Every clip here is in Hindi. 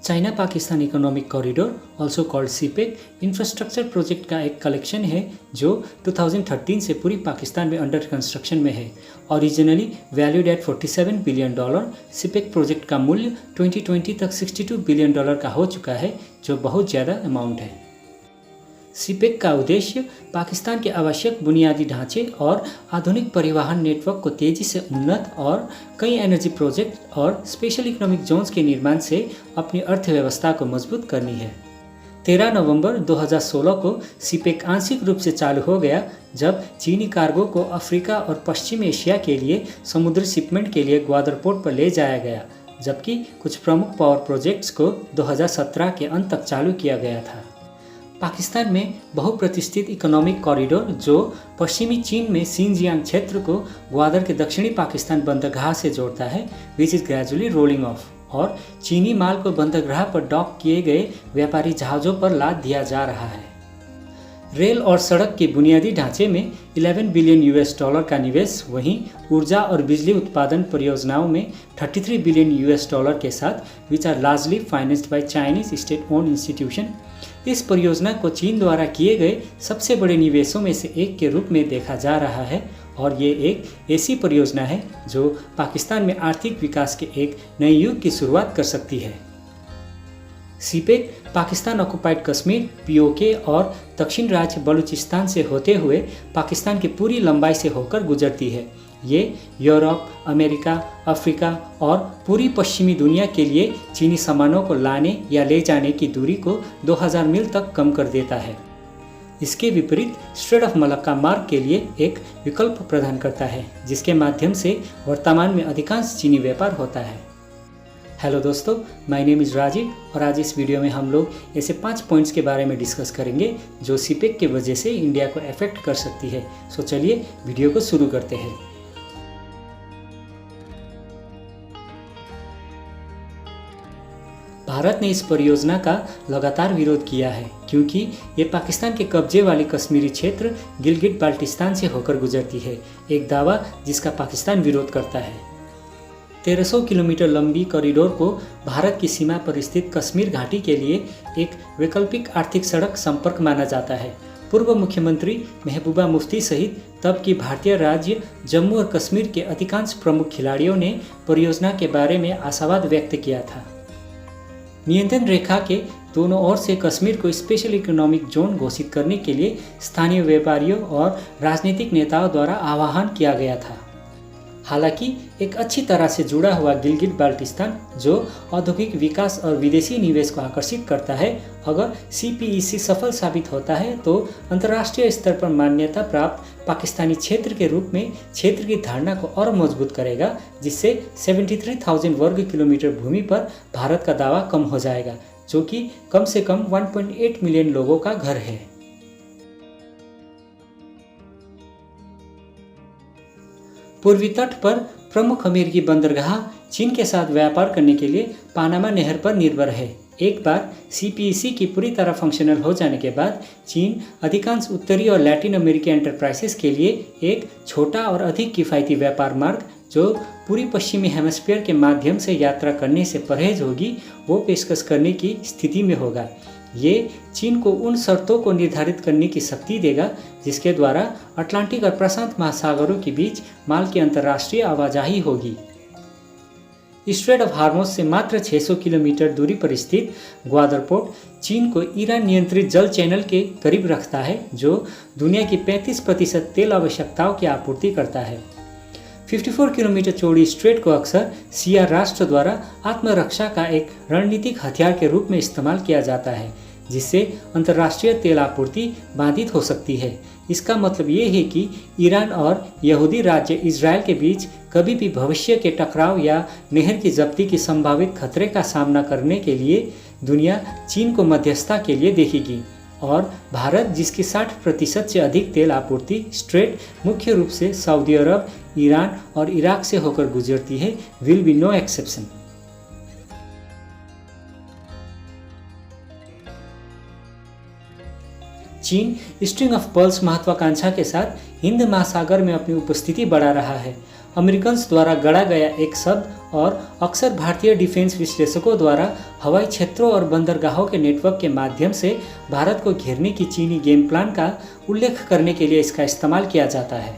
China Pakistan economic corridor also called CPEC infrastructure project का एक कलेक्शन है जो 2013 से पूरी पाकिस्तान में अंडर कंस्ट्रक्शन में है। Originally valued at $47 billion, CPEC project का मूल्य 2020 तक $62 बिलियन का हो चुका है, जो बहुत ज़्यादा अमाउंट है। सीपेक का उद्देश्य पाकिस्तान के आवश्यक बुनियादी ढांचे और आधुनिक परिवहन नेटवर्क को तेजी से उन्नत और कई एनर्जी प्रोजेक्ट और स्पेशल इकोनॉमिक जोन्स के निर्माण से अपनी अर्थव्यवस्था को मजबूत करनी है। 13 नवंबर 2016 को सीपेक आंशिक रूप से चालू हो गया, जब चीनी कार्गो को अफ्रीका और पश्चिम एशिया के लिए समुद्री शिपमेंट के लिए ग्वादर पोर्ट पर ले जाया गया, जबकि कुछ प्रमुख पावर प्रोजेक्ट्स को 2017 के अंत तक चालू किया गया था। पाकिस्तान में बहुप्रतिष्ठित इकोनॉमिक कॉरिडोर जो पश्चिमी चीन में सिनजियांग क्षेत्र को ग्वादर के दक्षिणी पाकिस्तान बंदरगाह से जोड़ता है, which is gradually rolling of, और चीनी माल को बंदरगाह पर डॉक किए गए व्यापारी जहाज़ों पर लाद दिया जा रहा है। रेल और सड़क के बुनियादी ढांचे में $11 बिलियन का निवेश, वहीं ऊर्जा और बिजली उत्पादन परियोजनाओं में $33 बिलियन के साथ, which are largely financed by Chinese state owned institution. इस परियोजना को चीन द्वारा किए गए सबसे बड़े निवेशों में से एक के रूप में देखा जा रहा है, और ये एक ऐसी परियोजना है जो पाकिस्तान में आर्थिक विकास के एक नए युग की शुरुआत कर सकती है। CPEC Pakistan occupied Kashmir PoK और दक्षिण राज्य बलूचिस्तान से होते हुए पाकिस्तान की पूरी लंबाई से होकर गुजरती है। ये यूरोप, अमेरिका, अफ्रीका और पूरी पश्चिमी दुनिया के लिए चीनी सामानों को लाने या ले जाने की दूरी को 2000 मील तक कम कर देता है। इसके विपरीत स्ट्रेट ऑफ मलक्का मार्ग के लिए एक विकल्प प्रदान करता है, जिसके माध्यम से वर्तमान में अधिकांश चीनी व्यापार होता है। हेलो दोस्तों, माय नेम इज़ राजीव, और आज इस वीडियो में हम लोग ऐसे 5 पॉइंट्स के बारे में डिस्कस करेंगे जो सीपेक की वजह से इंडिया को अफेक्ट कर सकती है। सो चलिए वीडियो को शुरू करते हैं। भारत ने इस परियोजना का लगातार विरोध किया है, क्योंकि ये पाकिस्तान के कब्जे वाली कश्मीरी क्षेत्र गिलगिट बाल्टिस्तान से होकर गुजरती है, एक दावा जिसका पाकिस्तान विरोध करता है। 1300 किलोमीटर लंबी कॉरिडोर को भारत की सीमा पर स्थित कश्मीर घाटी के लिए एक वैकल्पिक आर्थिक सड़क संपर्क माना जाता है। पूर्व मुख्यमंत्री महबूबा मुफ्ती सहित तब की भारतीय राज्य जम्मू और कश्मीर के अधिकांश प्रमुख खिलाड़ियों ने परियोजना के बारे में आशावाद व्यक्त किया था। नियंत्रण रेखा के दोनों ओर से कश्मीर को स्पेशल इकोनॉमिक जोन घोषित करने के लिए स्थानीय व्यापारियों और राजनीतिक नेताओं द्वारा आह्वान किया गया था। हालांकि एक अच्छी तरह से जुड़ा हुआ गिलगिट बाल्टिस्तान, जो औद्योगिक विकास और विदेशी निवेश को आकर्षित करता है, अगर सीपीईसी सफल साबित होता है तो अंतर्राष्ट्रीय स्तर पर मान्यता प्राप्त पाकिस्तानी क्षेत्र के रूप में क्षेत्र की धारणा को और मजबूत करेगा, जिससे 73,000 वर्ग किलोमीटर भूमि पर भारत का दावा कम हो जाएगा, जो कि कम से कम 1.8 मिलियन लोगों का घर है। पूर्वी तट पर प्रमुख अमेरिकी बंदरगाह चीन के साथ व्यापार करने के लिए पानामा नहर पर निर्भर है। एक बार सीपीईसी की पूरी तरह फंक्शनल हो जाने के बाद चीन अधिकांश उत्तरी और लैटिन अमेरिकी एंटरप्राइजेस के लिए एक छोटा और अधिक किफ़ायती व्यापार मार्ग, जो पूरी पश्चिमी हेमिस्फीयर के माध्यम से यात्रा करने से परहेज होगी, वो पेशकश करने की स्थिति में होगा। ये चीन को उन शर्तों को निर्धारित करने की शक्ति देगा जिसके द्वारा अटलांटिक और प्रशांत महासागरों के बीच माल की अंतर्राष्ट्रीय आवाजाही होगी। स्ट्रेट ऑफ हार्मोज से मात्र 600 किलोमीटर दूरी पर स्थित ग्वादर पोर्ट चीन को ईरान नियंत्रित जल चैनल के करीब रखता है, जो दुनिया की 35% तेल आवश्यकताओं की आपूर्ति करता है। 54 किलोमीटर चौड़ी स्ट्रेट को अक्सर शिया राष्ट्र द्वारा आत्मरक्षा का एक रणनीतिक हथियार के रूप में इस्तेमाल किया जाता है, जिससे अंतर्राष्ट्रीय तेल आपूर्ति बाधित हो सकती है। इसका मतलब ये है कि ईरान और यहूदी राज्य इजराइल के बीच कभी भी भविष्य के टकराव या नहर की जब्ती की संभावित खतरे का सामना करने के लिए दुनिया चीन को मध्यस्थता के लिए देखेगी, और भारत, जिसकी 60% से अधिक तेल आपूर्ति स्ट्रेट मुख्य रूप से सऊदी अरब, ईरान और इराक से होकर गुजरती है, विल बी नो एक्सेप्शन। चीन स्ट्रिंग ऑफ पर्ल्स महत्वाकांक्षा के साथ हिंद महासागर में अपनी उपस्थिति बढ़ा रहा है। अमेरिकन्स द्वारा गढ़ा गया एक शब्द और अक्सर भारतीय डिफेंस विश्लेषकों द्वारा हवाई क्षेत्रों और बंदरगाहों के नेटवर्क के माध्यम से भारत को घेरने की चीनी गेम प्लान का उल्लेख करने के लिए इसका इस्तेमाल किया जाता है।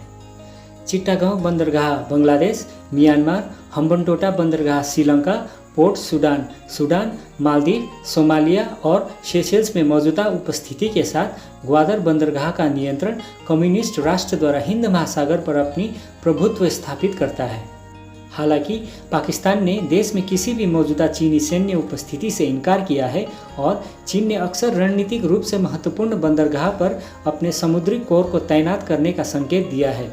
चिट्टागांव बंदरगाह बांग्लादेश, म्यांमार, हम्बनटोटा बंदरगाह Sri Lanka, port Sudan, Maldives, Somalia और सेशेल्स में मौजूदा उपस्थिति के साथ ग्वादर बंदरगाह का नियंत्रण कम्युनिस्ट राष्ट्र द्वारा हिंद महासागर पर अपनी प्रभुत्व स्थापित करता है। हालांकि पाकिस्तान ने देश में किसी भी मौजूदा चीनी सैन्य उपस्थिति से इनकार किया है और चीन ने अक्सर रणनीतिक रूप से महत्वपूर्ण बंदरगाह पर अपने समुद्री कोर को तैनात करने का संकेत दिया है।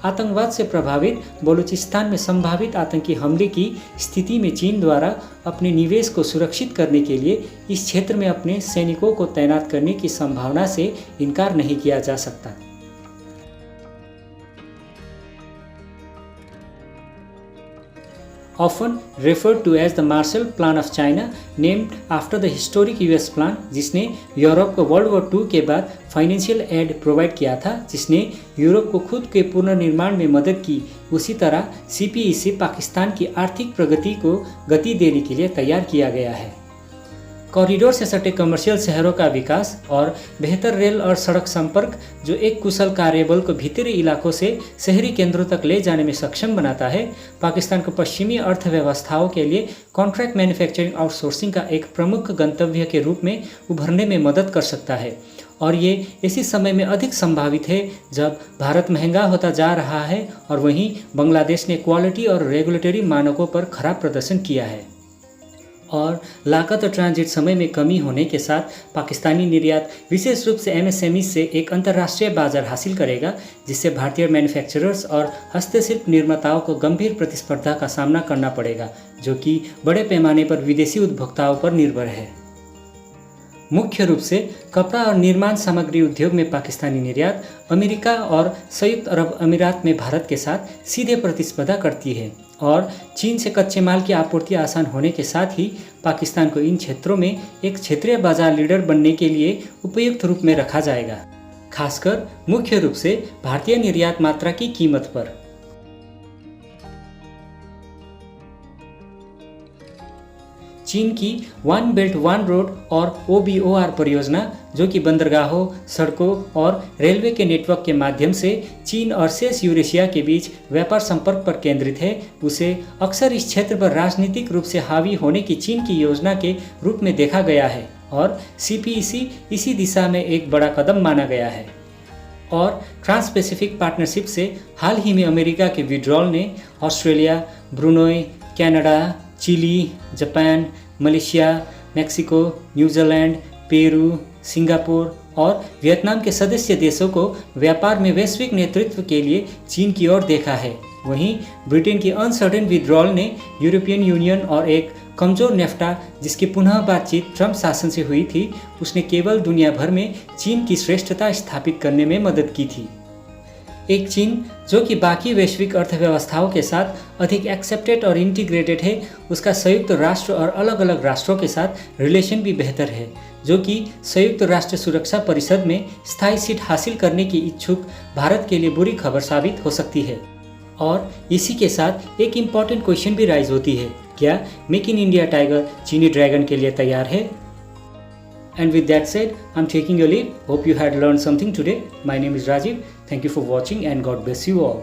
आतंकवाद से प्रभावित बलूचिस्तान में संभावित आतंकी हमले की स्थिति में चीन द्वारा अपने निवेश को सुरक्षित करने के लिए इस क्षेत्र में अपने सैनिकों को तैनात करने की संभावना से इनकार नहीं किया जा सकता। Often referred to as the Marshall Plan of China, named after the historic US plan, जिसने यूरोप को वर्ल्ड वॉर II के बाद फाइनेंशियल एड प्रोवाइड किया था, जिसने यूरोप को खुद के पुनर्निर्माण में मदद की। उसी तरह CPEC पाकिस्तान की आर्थिक प्रगति को गति देने के लिए तैयार किया गया है। कॉरिडोर से सटे कमर्शियल शहरों का विकास और बेहतर रेल और सड़क संपर्क जो एक कुशल कार्यबल को भीतरी इलाकों से शहरी केंद्रों तक ले जाने में सक्षम बनाता है, पाकिस्तान को पश्चिमी अर्थव्यवस्थाओं के लिए कॉन्ट्रैक्ट मैन्युफैक्चरिंग आउटसोर्सिंग का एक प्रमुख गंतव्य के रूप में उभरने में मदद कर सकता है। और ये इसी समय में अधिक संभावित है जब भारत महंगा होता जा रहा है और वहीं बांग्लादेश ने क्वालिटी और रेगुलेटरी मानकों पर खराब प्रदर्शन किया है। और लागत और ट्रांजिट समय में कमी होने के साथ पाकिस्तानी निर्यात विशेष रूप से MSME से एक अंतर्राष्ट्रीय बाजार हासिल करेगा, जिससे भारतीय मैन्युफैक्चरर्स और हस्तशिल्प निर्माताओं को गंभीर प्रतिस्पर्धा का सामना करना पड़ेगा, जो कि बड़े पैमाने पर विदेशी उपभोक्ताओं पर निर्भर है। मुख्य रूप से कपड़ा और निर्माण सामग्री उद्योग में पाकिस्तानी निर्यात अमेरिका और संयुक्त अरब अमीरात में भारत के साथ सीधे प्रतिस्पर्धा करती है और चीन से कच्चे माल की आपूर्ति आसान होने के साथ ही पाकिस्तान को इन क्षेत्रों में एक क्षेत्रीय बाजार लीडर बनने के लिए उपयुक्त रूप में रखा जाएगा, खासकर मुख्य रूप से भारतीय निर्यात मात्रा की कीमत पर। चीन की वन बेल्ट वन रोड और OBOR परियोजना, जो कि बंदरगाहों, सड़कों और रेलवे के नेटवर्क के माध्यम से चीन और शेष यूरेशिया के बीच व्यापार संपर्क पर केंद्रित है, उसे अक्सर इस क्षेत्र पर राजनीतिक रूप से हावी होने की चीन की योजना के रूप में देखा गया है और CPEC इसी दिशा में एक बड़ा कदम माना गया है। और ट्रांस पैसिफिक पार्टनरशिप से हाल ही में अमेरिका के विड्रॉल ने Australia, Brunei, Canada, Chile, Japan, Malaysia, Mexico, New Zealand, Peru, Singapore और वियतनाम के सदस्य देशों को व्यापार में वैश्विक नेतृत्व के लिए चीन की ओर देखा है। वहीं ब्रिटेन की अनसर्टेन विड्रॉल ने यूरोपियन यूनियन और एक कमजोर नेफ्टा, जिसकी पुनः बातचीत ट्रंप शासन से हुई थी, उसने केवल दुनिया भर में चीन की श्रेष्ठता स्थापित करने में मदद की थी। एक चीन जो कि बाकी वैश्विक अर्थव्यवस्थाओं के साथ अधिक एक्सेप्टेड और इंटीग्रेटेड है, उसका संयुक्त राष्ट्र और अलग अलग राष्ट्रों के साथ रिलेशन भी बेहतर है, जो कि संयुक्त राष्ट्र सुरक्षा परिषद में स्थायी सीट हासिल करने की इच्छुक भारत के लिए बुरी खबर साबित हो सकती है। और इसी के साथ एक इम्पॉर्टेंट क्वेश्चन भी राइज होती है, क्या मेक इन इंडिया टाइगर चीनी ड्रैगन के लिए तैयार है? And with that said, I'm taking your leave. Hope you had learned something today. My name is Rajiv. Thank you for watching and God bless you all.